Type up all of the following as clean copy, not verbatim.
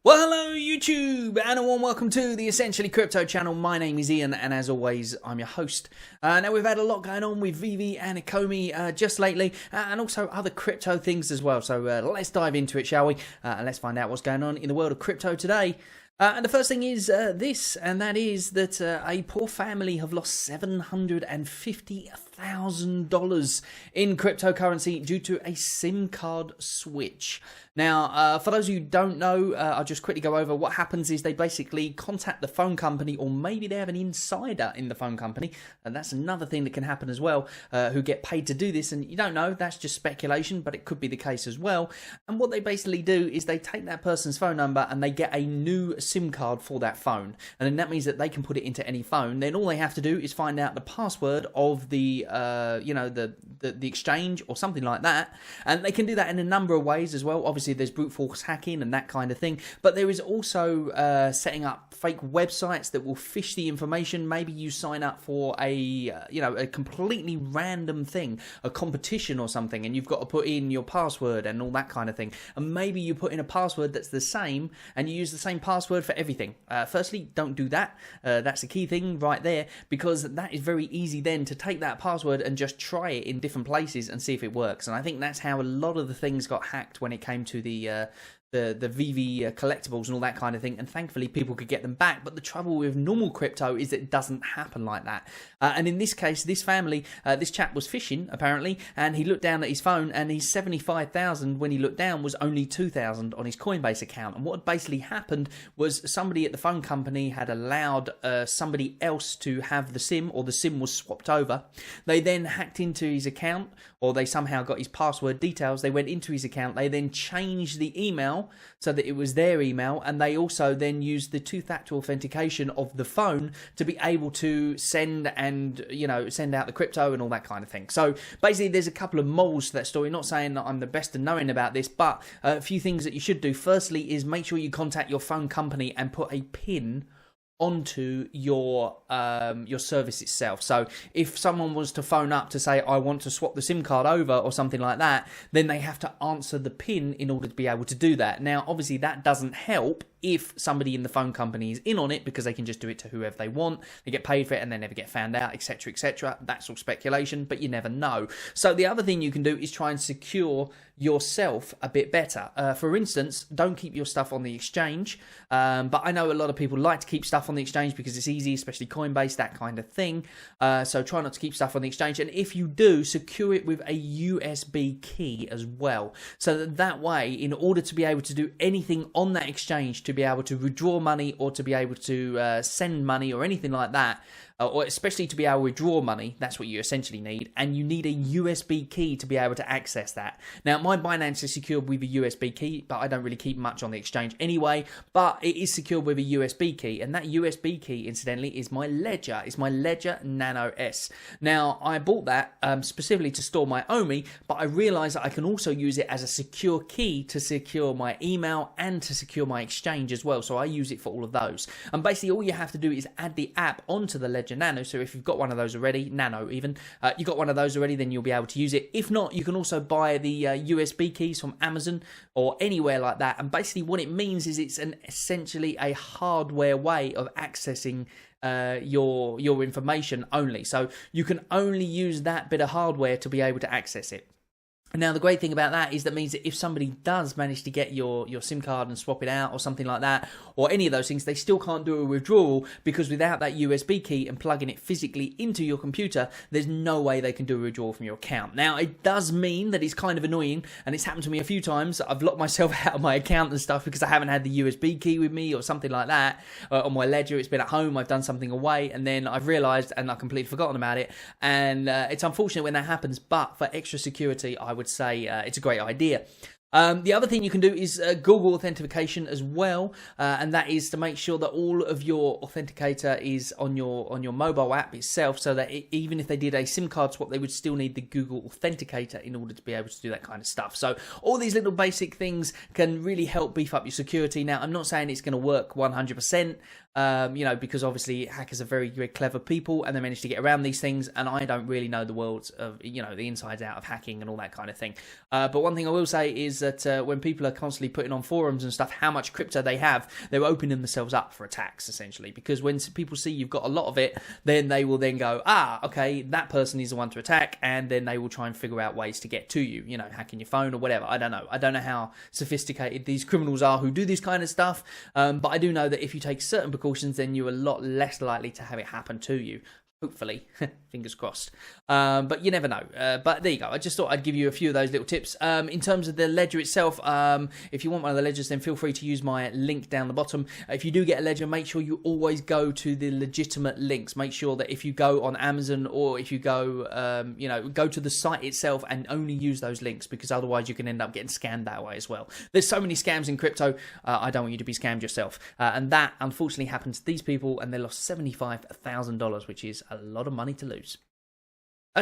Well, hello YouTube, and a warm welcome to the Essentially Crypto channel. My name is Ian, and as always, I'm your host. Now, we've had a lot going on with Veve and Ecomi just lately, and also other crypto things as well. So let's dive into it, shall we? And let's find out what's going on in the world of crypto today. And the first thing is this, and that is that a poor family have lost $750,000 in cryptocurrency due to a SIM card switch. Now, for those of you who don't know, I'll just quickly go over what happens is they basically contact the phone company, or maybe they have an insider in the phone company, and that's another thing that can happen as well, who get paid to do this, and you don't know, that's just speculation, but it could be the case as well. And what they basically do is they take that person's phone number and they get a new SIM card for that phone, and then that means that they can put it into any phone. Then all they have to do is find out the password of the the exchange or something like that, and they can do that in a number of ways as well. Obviously there's brute force hacking and that kind of thing, but there is also setting up fake websites that will phish the information. Maybe you sign up for a a completely random thing, a competition or something, and you've got to put in your password and all that kind of thing, and maybe you put in a password that's the same and you use the same password for everything. Firstly, don't do that. That's the key thing right there, because that is very easy then to take that password and just try it in different places and see if it works. And I think that's how a lot of the things got hacked when it came to the Veve collectibles and all that kind of thing, and thankfully people could get them back. But the trouble with normal crypto is it doesn't happen like that. And in this case, this family, this chap was phishing apparently, and he looked down at his phone, and his 75,000 when he looked down was only 2,000 on his Coinbase account. And what basically happened was somebody at the phone company had allowed somebody else to have the SIM, or the SIM was swapped over. They then hacked into his account, or they somehow got his password details. They went into his account, they then changed the email so that it was their email, and they also then used the two-factor authentication of the phone to be able to send and send out the crypto and all that kind of thing. So basically there's a couple of morals to that story. Not saying that I'm the best at knowing about this, but a few things that you should do. Firstly is make sure you contact your phone company and put a PIN onto your service itself. So if someone was to phone up to say, I want to swap the SIM card over or something like that, then they have to answer the PIN in order to be able to do that. Now obviously that doesn't help if somebody in the phone company is in on it, because they can just do it to whoever they want, they get paid for it and they never get found out, etc, etc. That's all speculation, but you never know. So the other thing you can do is try and secure yourself a bit better. For instance, don't keep your stuff on the exchange, but I know a lot of people like to keep stuff on the exchange because it's easy, especially Coinbase, that kind of thing. So try not to keep stuff on the exchange, and if you do, secure it with a USB key as well, so that way, in order to be able to do anything on that exchange, to be able to withdraw money or to be able to send money or anything like that, or especially to be able to withdraw money, that's what you essentially need, and you need a USB key to be able to access that. Now, my Binance is secured with a USB key, but I don't really keep much on the exchange anyway, but it is secured with a USB key, and that USB key, incidentally, is my Ledger. It's my Ledger Nano S. Now, I bought that specifically to store my Ecomi, but I realized that I can also use it as a secure key to secure my email and to secure my exchange as well, so I use it for all of those. And basically, all you have to do is add the app onto the Ledger Nano. So if you've got one of those already, Nano even, you got one of those already, then you'll be able to use it. If not, you can also buy the USB keys from Amazon or anywhere like that. And basically what it means is it's essentially a hardware way of accessing your information only. So you can only use that bit of hardware to be able to access it. Now, the great thing about that is that means that if somebody does manage to get your SIM card and swap it out or something like that, or any of those things, they still can't do a withdrawal, because without that USB key and plugging it physically into your computer, there's no way they can do a withdrawal from your account. Now, it does mean that it's kind of annoying, and it's happened to me a few times. I've locked myself out of my account and stuff because I haven't had the USB key with me or something like that. On my Ledger, it's been at home, I've done something away, and then I've realised and I've completely forgotten about it. And it's unfortunate when that happens, but for extra security, I would say it's a great idea. The other thing you can do is Google authentication as well, and that is to make sure that all of your authenticator is on your mobile app itself, so that even if they did a SIM card swap, they would still need the Google authenticator in order to be able to do that kind of stuff. So all these little basic things can really help beef up your security. Now, I'm not saying it's going to work 100%, because obviously hackers are very, very clever people and they manage to get around these things, and I don't really know the worlds of, the insides out of hacking and all that kind of thing. But one thing I will say is that when people are constantly putting on forums and stuff how much crypto they have, they're opening themselves up for attacks, essentially, because when people see you've got a lot of it, then they will then go, okay, that person is the one to attack, and then they will try and figure out ways to get to you, you know, hacking your phone or whatever. I don't know how sophisticated these criminals are who do this kind of stuff, but I do know that if you take certain precautions, then you're a lot less likely to have it happen to you. Hopefully, fingers crossed. But you never know. But there you go. I just thought I'd give you a few of those little tips. In terms of the ledger itself, if you want one of the ledgers, then feel free to use my link down the bottom. If you do get a ledger, make sure you always go to the legitimate links. Make sure that if you go on Amazon or if you go, go to the site itself and only use those links, because otherwise you can end up getting scammed that way as well. There's so many scams in crypto. I don't want you to be scammed yourself. And that, unfortunately, happened to these people, and they lost $75,000, which is a lot of money to lose.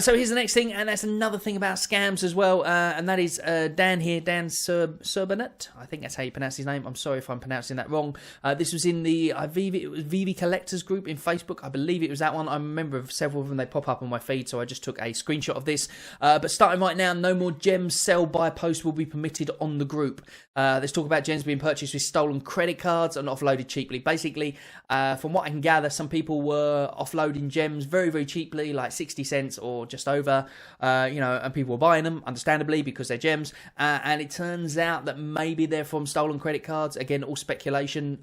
So here's the next thing, and that's another thing about scams as well, and that is Dan here, Dan Serbanet. I think that's how you pronounce his name. I'm sorry if I'm pronouncing that wrong. This was in the Veve Collectors group in Facebook. I believe it was that one. I remember several of them. They pop up on my feed, so I just took a screenshot of this. But starting right now, no more gems sell by post will be permitted on the group. Let's talk about gems being purchased with stolen credit cards and offloaded cheaply. Basically, from what I can gather, some people were offloading gems very, very cheaply, like 60 cents or just over, and people were buying them, understandably, because they're gems, and it turns out that maybe they're from stolen credit cards. Again, all speculation.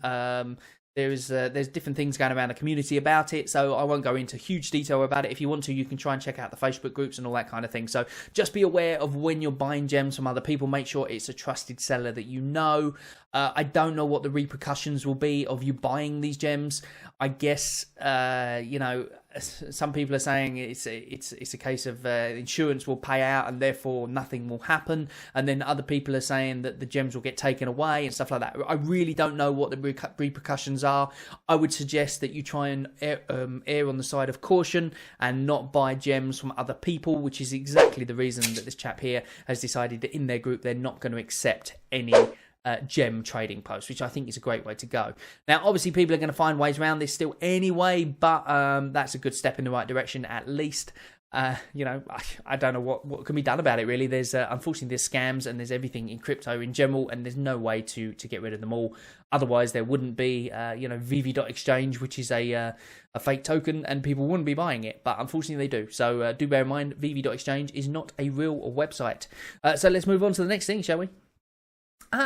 There's different things going around the community about it, so I won't go into huge detail about it. If you want to, you can try and check out the Facebook groups and all that kind of thing. So just be aware of when you're buying gems from other people. Make sure it's a trusted seller that you know. I don't know what the repercussions will be of you buying these gems. I guess some people are saying it's a case of insurance will pay out and therefore nothing will happen, and then other people are saying that the gems will get taken away and stuff like that. I really don't know what the repercussions are. I would suggest that you try and err on the side of caution and not buy gems from other people, which is exactly the reason that this chap here has decided that in their group they're not going to accept any gem trading posts, which I think is a great way to go. Now, obviously, people are going to find ways around this still anyway, but that's a good step in the right direction at least. I don't know what can be done about it, really. There's unfortunately there's scams and there's everything in crypto in general, and there's no way to get rid of them all. Otherwise, there wouldn't be Veve.exchange, which is a fake token, and people wouldn't be buying it. But unfortunately, they do. So do bear in mind, Veve.exchange is not a real website. So let's move on to the next thing, shall we?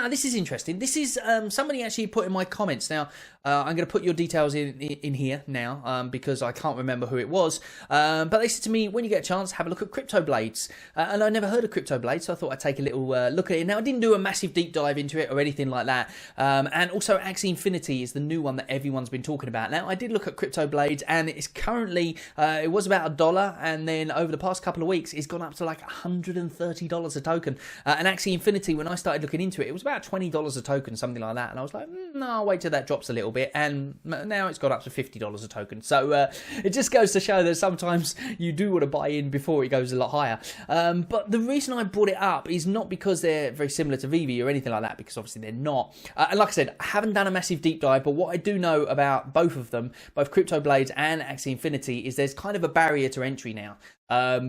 This is interesting. This is somebody actually put in my comments. Now, I'm going to put your details in here now because I can't remember who it was. But they said to me, when you get a chance, have a look at Crypto Blades. And I never heard of Crypto Blades, so I thought I'd take a little look at it. Now, I didn't do a massive deep dive into it or anything like that. And also, Axie Infinity is the new one that everyone's been talking about. Now, I did look at Crypto Blades, and it's currently, it was about $1, and then over the past couple of weeks, it's gone up to like $130 a token. And Axie Infinity, when I started looking into it, was about $20 a token, something like that, and I was like, no, I'll wait till that drops a little bit, and now it's got up to $50 a token. So it just goes to show that sometimes you do want to buy in before it goes a lot higher. But the reason I brought it up is not because they're very similar to Veve or anything like that, because obviously they're not. And like I said, I haven't done a massive deep dive, but what I do know about both of them, both Crypto Blades and Axie Infinity, is there's kind of a barrier to entry now.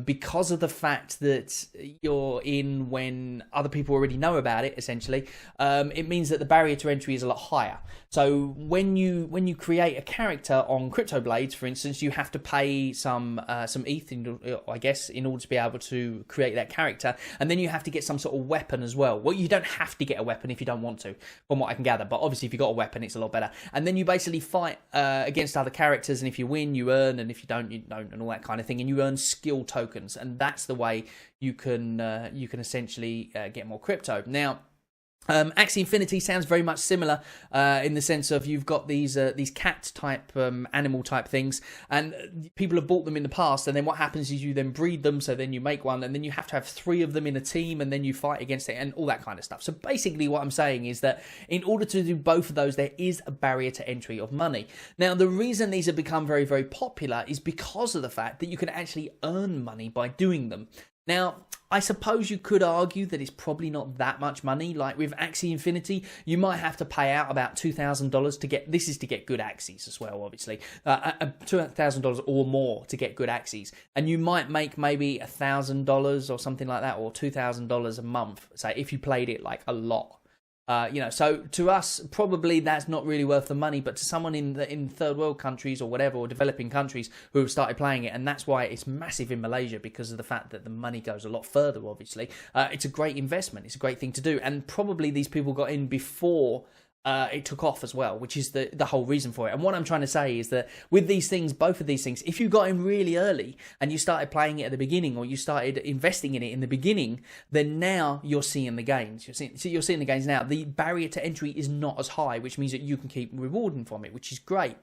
Because of the fact that you're in when other people already know about it, essentially, it means that the barrier to entry is a lot higher. So when you create a character on Crypto Blades, for instance, you have to pay some ETH, I guess, in order to be able to create that character, and then you have to get some sort of weapon as well. Well, you don't have to get a weapon if you don't want to, from what I can gather, but obviously if you've got a weapon, it's a lot better. And then you basically fight against other characters, and if you win, you earn, and if you don't, and all that kind of thing, and you earn skill tokens, and that's the way you can essentially get more crypto. Now, Axie Infinity sounds very much similar in the sense of you've got these cat type animal type things, and people have bought them in the past, and then what happens is you then breed them, so then you make one, and then you have to have 3 of them in a team, and then you fight against it and all that kind of stuff. So basically what I'm saying is that in order to do both of those, there is a barrier to entry of money. Now, the reason these have become very, very popular is because of the fact that you can actually earn money by doing them. Now, I suppose you could argue that it's probably not that much money. Like with Axie Infinity, you might have to pay out about $2,000 to get, this is to get good Axies as well, obviously, $2,000 or more to get good Axies. And you might make maybe $1,000 or something like that, or $2,000 a month, say, if you played it like a lot. So to us, probably that's not really worth the money, but to someone in third world countries or whatever, or developing countries who have started playing it, and that's why it's massive in Malaysia, because of the fact that the money goes a lot further, obviously. It's a great investment. It's a great thing to do. And probably these people got in before it took off as well, which is the whole reason for it. And what I'm trying to say is that with these things, both of these things, if you got in really early and you started playing it at the beginning, or you started investing in it in the beginning, then now you're seeing the gains. You're seeing the gains now. The barrier to entry is not as high, which means that you can keep rewarding from it, which is great.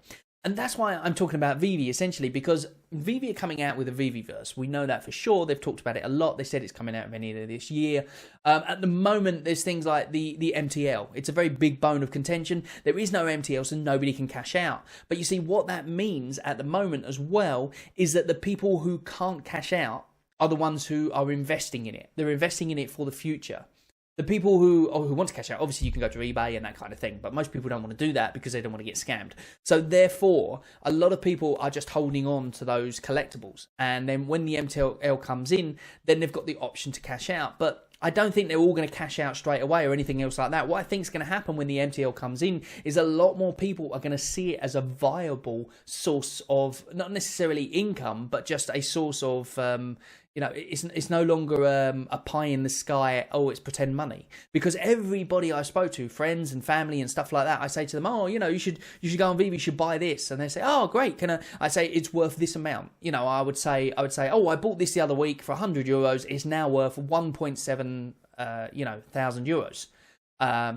And that's why I'm talking about Veve, essentially, because Veve are coming out with a Veveverse. We know that for sure. They've talked about it a lot. They said it's coming out of any of this year. At the moment, there's things like the MTL. It's a very big bone of contention. There is no MTL, so nobody can cash out. But you see, what that means at the moment as well is that the people who can't cash out are the ones who are investing in it. They're investing in it for the future. The people who want to cash out, obviously you can go to eBay and that kind of thing, but most people don't want to do that because they don't want to get scammed. So therefore, a lot of people are just holding on to those collectibles. And then when the MTL comes in, then they've got the option to cash out. But I don't think they're all going to cash out straight away or anything else like that. What I think is going to happen when the MTL comes in is a lot more people are going to see it as a viable source of, not necessarily income, but just a source of... it's no longer a pie in the sky, it's pretend money. Because everybody I spoke to, friends and family and stuff like that, I say to them, you should go on Veve, you should buy this. And they say, oh, great, I say, it's worth this amount. I would say, I bought this the other week for €100. It's now worth 1.7, thousand euros.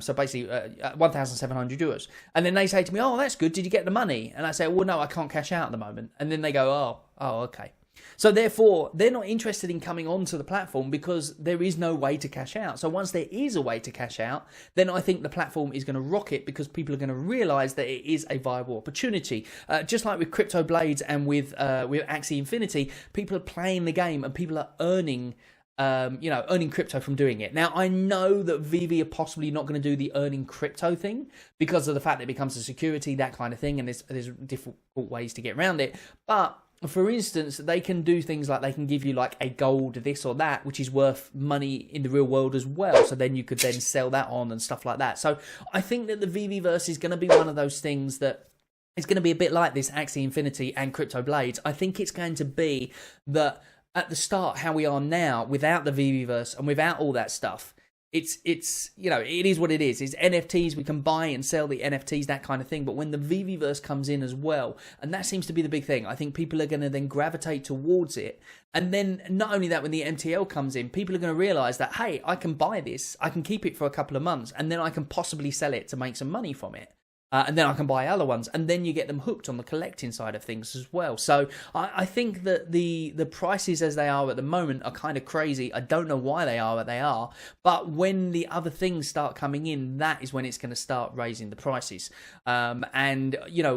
So basically, €1,700. And then they say to me, oh, that's good. Did you get the money? And I say, well, no, I can't cash out at the moment. And then they go, oh, okay. So therefore, they're not interested in coming onto the platform because there is no way to cash out. So once there is a way to cash out, then I think the platform is going to rocket because people are going to realize that it is a viable opportunity. Just like with Crypto Blades and with Axie Infinity, people are playing the game and people are earning crypto from doing it. Now, I know that Veve are possibly not going to do the earning crypto thing because of the fact that it becomes a security, that kind of thing, and there's difficult ways to get around it. But for instance, they can do things like they can give you like a gold this or that, which is worth money in the real world as well. So then you could then sell that on and stuff like that. So I think that the Veveverse is going to be one of those things that is going to be a bit like this Axie Infinity and Crypto Blades. I think it's going to be that at the start, how we are now, without the Veveverse and without all that stuff, it is what it is. It's NFTs, we can buy and sell the NFTs, that kind of thing. But when the Veveverse comes in as well, and that seems to be the big thing, I think people are going to then gravitate towards it. And then not only that, when the MTL comes in, people are going to realize that, hey, I can buy this, I can keep it for a couple of months, and then I can possibly sell it to make some money from it. And then I can buy other ones, and then you get them hooked on the collecting side of things as well. So I think that the prices as they are at the moment are kind of crazy. I don't know why they are what they are, but when the other things start coming in, that is when it's going to start raising the prices. And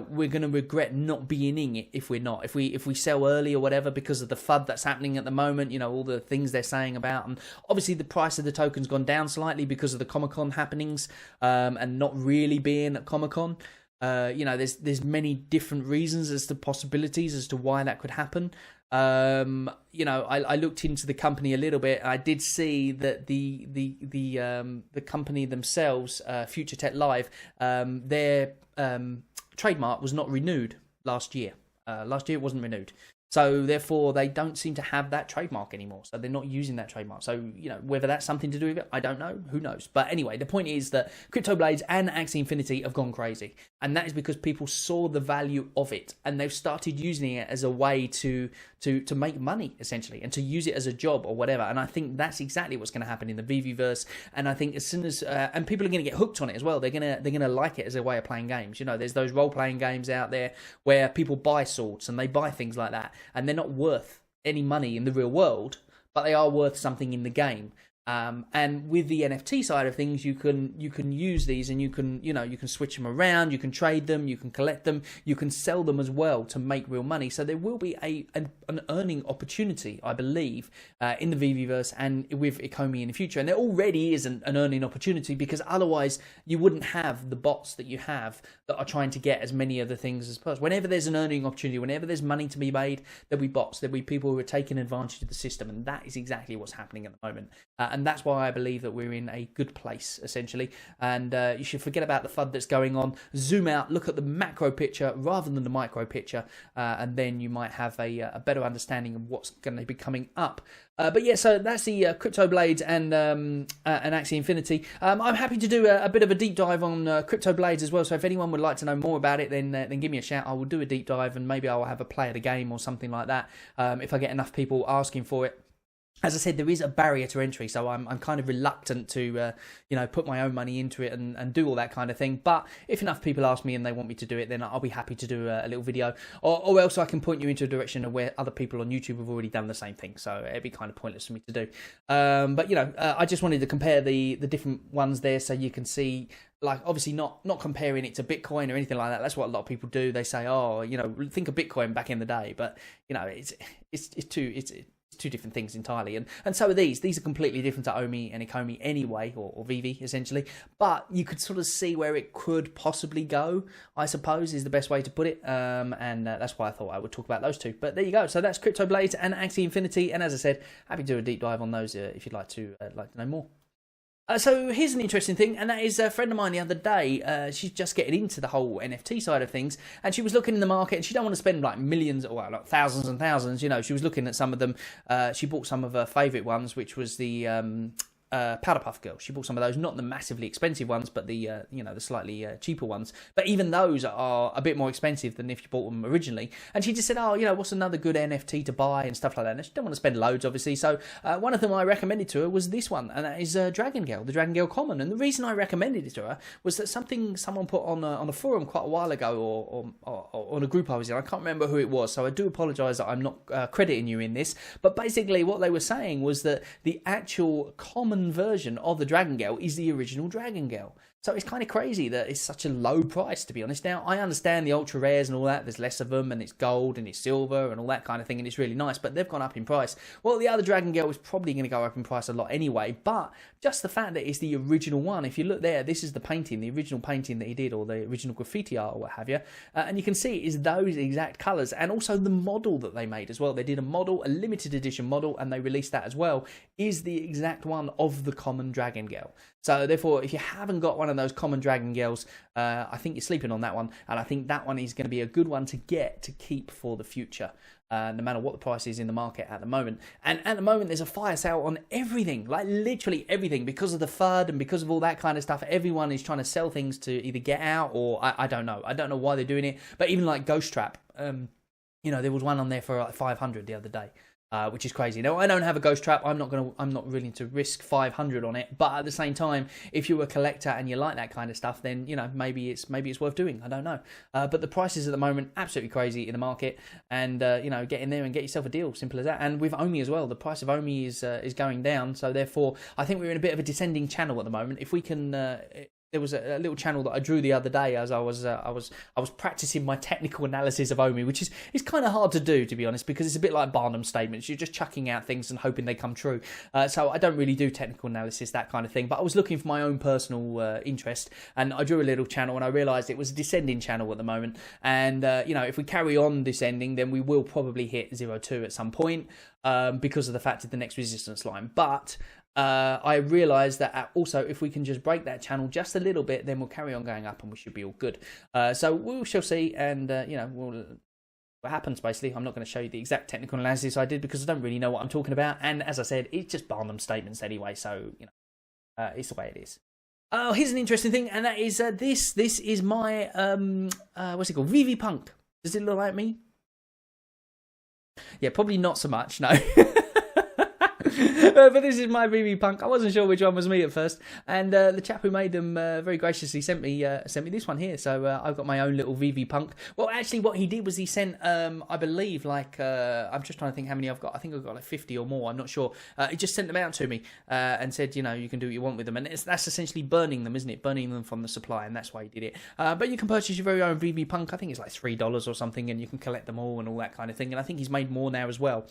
we're going to regret not being in it if we're not. If we sell early or whatever because of the FUD that's happening at the moment, all the things they're saying about, and obviously the price of the token's gone down slightly because of the Comic-Con happenings and not really being at Comic-Con. There's many different reasons as to possibilities as to why that could happen. I looked into the company a little bit. I did see that the company themselves, Future Tech Live, their trademark was not renewed last year. Last year it wasn't renewed. So therefore, they don't seem to have that trademark anymore. So they're not using that trademark. So, whether that's something to do with it, I don't know. Who knows? But anyway, the point is that Crypto Blades and Axie Infinity have gone crazy. And that is because people saw the value of it. And they've started using it as a way to make money, essentially. And to use it as a job or whatever. And I think that's exactly what's going to happen in the Veveverse. And I think as soon as... and people are going to get hooked on it as well. They're going to like it as a way of playing games. There's those role-playing games out there where people buy swords and they buy things like that. And they're not worth any money in the real world, but they are worth something in the game. And with the NFT side of things, you can use these, and you can switch them around, you can trade them, you can collect them, you can sell them as well to make real money. So there will be an earning opportunity, I believe, in the Veveverse and with Ecomi in the future. And there already is an earning opportunity, because otherwise you wouldn't have the bots that you have that are trying to get as many of the things as possible. Whenever there's an earning opportunity, whenever there's money to be made, there'll be bots, there'll be people who are taking advantage of the system, and that is exactly what's happening at the moment. And that's why I believe that we're in a good place, essentially. And you should forget about the FUD that's going on. Zoom out, look at the macro picture rather than the micro picture, and then you might have a better understanding of what's going to be coming up. But yeah, so that's the Crypto Blades and Axie Infinity. I'm happy to do a bit of a deep dive on Crypto Blades as well. So if anyone would like to know more about it, then give me a shout. I will do a deep dive, and maybe I'll have a play of the game or something like that if I get enough people asking for it. As I said, there is a barrier to entry, so I'm kind of reluctant to put my own money into it and do all that kind of thing. But if enough people ask me and they want me to do it, then I'll be happy to do a little video, or else I can point you into a direction of where other people on YouTube have already done the same thing. So it'd be kind of pointless for me to do. But I just wanted to compare the different ones there, so you can see. Like, obviously not comparing it to Bitcoin or anything like that. That's what a lot of people do. They say, oh, think of Bitcoin back in the day, but it's two different things entirely, and so are these are completely different to Omi and Ecomi anyway, or Veve essentially, but you could sort of see where it could possibly go, I suppose, is the best way to put it. And that's why I thought I would talk about those two. But there you go. So that's Crypto Blades and Axie Infinity, and as I said, happy to do a deep dive on those if you'd like to know more. So here's an interesting thing, and that is a friend of mine the other day. She's just getting into the whole NFT side of things, and she was looking in the market, and she don't want to spend like millions, or like thousands and thousands. She was looking at some of them. She bought some of her favourite ones, which was the Powder Puff Girl. She bought some of those, not the massively expensive ones, but the the slightly cheaper ones. But even those are a bit more expensive than if you bought them originally. And she just said, what's another good NFT to buy and stuff like that. And she don't want to spend loads, obviously. So one of them I recommended to her was this one, and that is Dragon Girl, the Dragon Girl Common. And the reason I recommended it to her was that someone put on a forum quite a while ago, or on a group I was in. I can't remember who it was, so I do apologise that I'm not crediting you in this. But basically, what they were saying was that the actual common version of the Dragon Girl is the original Dragon Girl. So it's kind of crazy that it's such a low price, to be honest. Now, I understand the ultra rares and all that. There's less of them, and it's gold and it's silver and all that kind of thing, and it's really nice, but they've gone up in price. Well, the other Dragon Girl is probably going to go up in price a lot anyway, but just the fact that it's the original one, if you look there, this is the painting, the original painting that he did, or the original graffiti art or what have you, and you can see it is those exact colours, and also the model that they made as well. They did a model, a limited edition model, and they released that as well, is the exact one of the common Dragon Girl. So therefore, if you haven't got one of those common Dragon Girls, I think you're sleeping on that one, and I think that one is going to be a good one to get to keep for the future, no matter what the price is in the market at the moment. And at the moment, there's a fire sale on everything, like literally everything, because of the FUD and because of all that kind of stuff. Everyone is trying to sell things to either get out, or I don't know. I don't know why they're doing it, but even like Ghost Trap, there was one on there for like 500 the other day. Which is crazy. Now, I don't have a Ghost Trap. I'm not willing to risk 500 on it. But at the same time, if you're a collector and you like that kind of stuff, then maybe it's worth doing. I don't know. But the prices at the moment absolutely crazy in the market, and get in there and get yourself a deal. Simple as that. And with Omi as well, the price of Omi is going down. So therefore, I think we're in a bit of a descending channel at the moment. If we can. There was a little channel that I drew the other day as I was practicing my technical analysis of Omi, which is kind of hard to do, to be honest, because it's a bit like Barnum statements. You're just chucking out things and hoping they come true. So I don't really do technical analysis, that kind of thing. But I was looking for my own personal interest, and I drew a little channel, and I realised it was a descending channel at the moment. And if we carry on descending, then we will probably hit 0.2 at some point, because of the fact of the next resistance line. But I realised that also, if we can just break that channel just a little bit, then we'll carry on going up and we should be all good. So we shall see, and what happens, basically. I'm not going to show you the exact technical analysis I did, because I don't really know what I'm talking about, and as I said, it's just Barnum statements anyway, so it's the way it is. Oh, here's an interesting thing, and that is this is my what's it called, Veve Punk. Does it look like me? Yeah, probably not so much, no. But this is my Veve Punk. I wasn't sure which one was me at first, and the chap who made them very graciously sent me this one here. So I've got my own little Veve Punk. Well, actually, what he did was he sent, I believe, like I'm just trying to think how many I've got. I think I've got like 50 or more. I'm not sure. He just sent them out to me and said, you know, you can do what you want with them, and that's essentially burning them, isn't it? Burning them from the supply, and that's why he did it. But you can purchase your very own Veve Punk. I think it's like $3 or something, and you can collect them all and all that kind of thing. And I think he's made more now as well.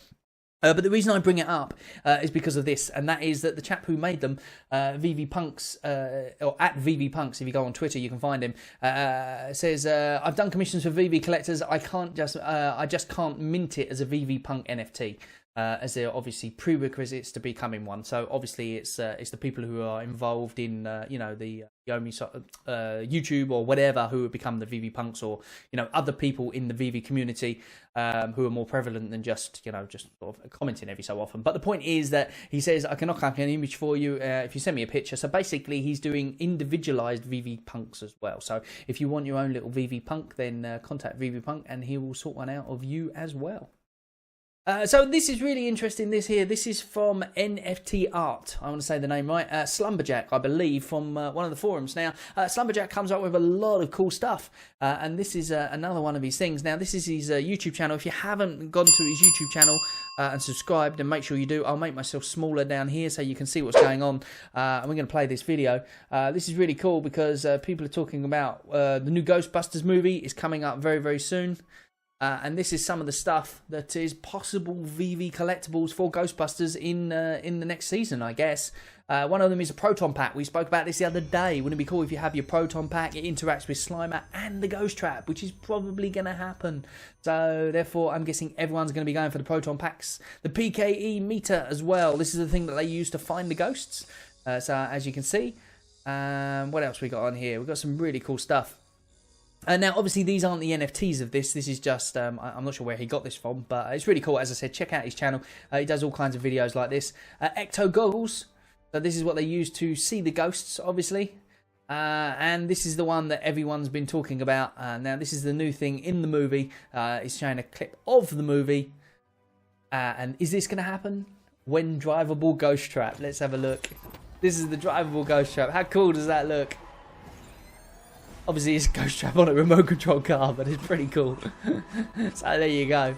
But the reason I bring it up is because of this, and that is that the chap who made them, Veve Punks, or at Veve Punks, if you go on Twitter, you can find him, says, I've done commissions for Veve collectors. I just can't mint it as a Veve Punk NFT. As there are obviously prerequisites to becoming one. So obviously it's the people who are involved in you know, the Ecomi YouTube or whatever, who have become the Veve Punks, or you know, other people in the Veve community who are more prevalent than just, you know, just sort of commenting every so often. But the point is that he says, I can knock up an image for you if you send me a picture. So basically he's doing individualized Veve Punks as well. So if you want your own little Veve Punk, then contact Veve Punk and he will sort one out of you as well. So this is really interesting, this is from NFT Art, I want to say the name right, Slumberjack, I believe, from one of the forums. Now, Slumberjack comes up with a lot of cool stuff, and this is another one of his things. Now, this is his YouTube channel. If you haven't gone to his YouTube channel and subscribed, then make sure you do. I'll make myself smaller down here so you can see what's going on, and we're going to play this video. This is really cool because people are talking about the new Ghostbusters movie is coming up very, very soon. And this is some of the stuff that is possible Veve collectibles for Ghostbusters in the next season, I guess. One of them is a Proton Pack. We spoke about this the other day. Wouldn't it be cool if you have your Proton Pack, it interacts with Slimer and the Ghost Trap, which is probably going to happen. So, therefore, I'm guessing everyone's going to be going for the Proton Packs. The PKE meter as well. This is the thing that they use to find the ghosts. So, as you can see. What else we got on here? We've got some really cool stuff. Now, obviously, these aren't the NFTs of this. This is just, I'm not sure where he got this from, but it's really cool. As I said, check out his channel. He does all kinds of videos like this. Ecto Goggles. So this is what they use to see the ghosts, obviously. And this is the one that everyone's been talking about. Now, this is the new thing in the movie. It's showing a clip of the movie. And is this going to happen? When drivable ghost trap. Let's have a look. This is the drivable ghost trap. How cool does that look? Obviously, it's a ghost trap on a remote control car, but it's pretty cool. So there you go.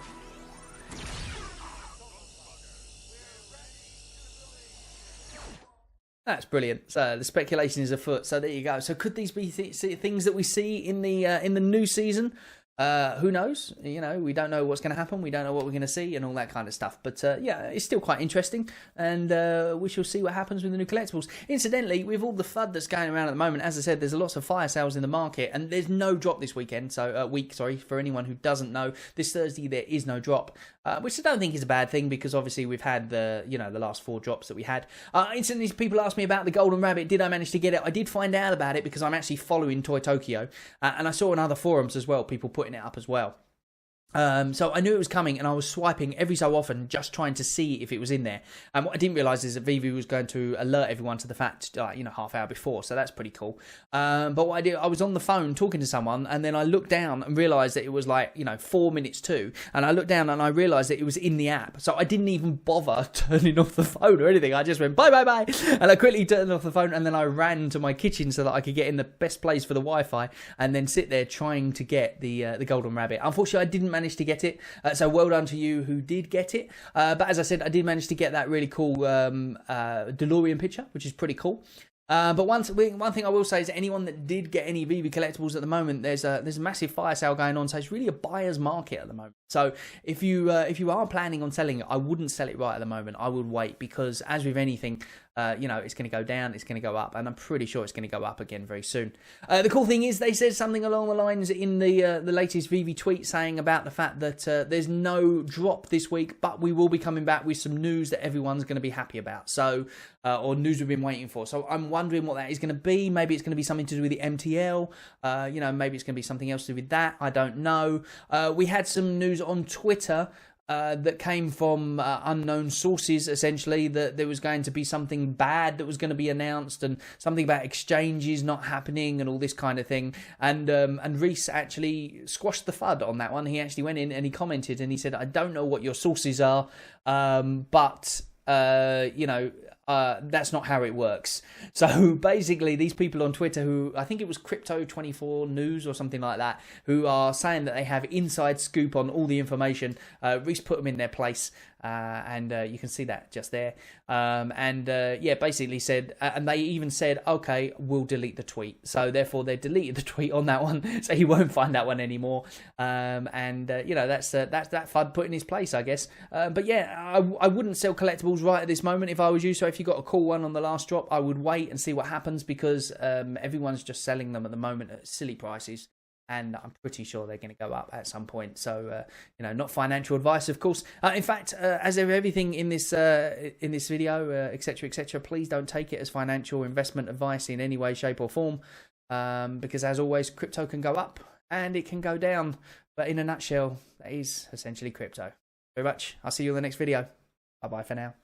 That's brilliant. So the speculation is afoot. So there you go. So could these be things that we see in the new season? Who knows? You know, we don't know what's going to happen. We don't know what we're going to see and all that kind of stuff. But yeah, it's still quite interesting. And we shall see what happens with the new collectibles. Incidentally, with all the FUD that's going around at the moment, as I said, there's lots of fire sales in the market. And there's no drop this weekend. So, for anyone who doesn't know, this Thursday there is no drop. Which I don't think is a bad thing because obviously we've had the last 4 drops that we had. Instantly, people asked me about the Golden Rabbit. Did I manage to get it? I did find out about it because I'm actually following Toy Tokyo. And I saw on other forums as well, people putting it up as well. So I knew it was coming and I was swiping every so often just trying to see if it was in there. And what I didn't realise is that Veve was going to alert everyone to the fact, half hour before. So that's pretty cool. But what I did, I was on the phone talking to someone and then I looked down and realised that it was 4 minutes to. And I looked down and I realised that it was in the app. So I didn't even bother turning off the phone or anything. I just went bye, bye, bye. And I quickly turned off the phone and then I ran to my kitchen so that I could get in the best place for the Wi-Fi and then sit there trying to get the Golden Rabbit. Unfortunately, I didn't manage to get it, so well done to you who did get it, but as I said, I did manage to get that really cool DeLorean picture, which is pretty cool. But one thing I will say is that anyone that did get any Veve collectibles at the moment, there's a massive fire sale going on, so it's really a buyer's market at the moment. So if you are planning on selling it, I wouldn't sell it right at the moment. I would wait because, as with anything, it's going to go down, it's going to go up, and I'm pretty sure it's going to go up again very soon. The cool thing is they said something along the lines in the latest Veve tweet saying about the fact that there's no drop this week, but we will be coming back with some news that everyone's going to be happy about. So, or news we've been waiting for. So I'm wondering what that is going to be. Maybe it's going to be something to do with the MTL. Maybe it's going to be something else to do with that. I don't know. We had some news on Twitter that came from unknown sources, essentially, that there was going to be something bad that was going to be announced and something about exchanges not happening and all this kind of thing. And Reese actually squashed the FUD on that one. He actually went in and he commented and he said, I don't know what your sources are, but you know, that's not how it works. So basically, these people on Twitter, who I think it was Crypto24 News or something like that, who are saying that they have inside scoop on all the information, Reese put them in their place, and you can see that just there. Yeah, basically said, and they even said, okay, we'll delete the tweet. So therefore, they deleted the tweet on that one, so he won't find that one anymore. You know, that's that FUD put in his place, I guess. But yeah, I wouldn't sell collectibles right at this moment if I was you. So if you got a cool one on the last drop, I would wait and see what happens, because everyone's just selling them at the moment at silly prices, and I'm pretty sure they're going to go up at some point. So you know, not financial advice, of course. In fact, as of everything in this video, etc., please don't take it as financial investment advice in any way, shape, or form, because as always, crypto can go up and it can go down. But in a nutshell, that is essentially crypto. Very much. I'll see you in the next video. Bye bye for now.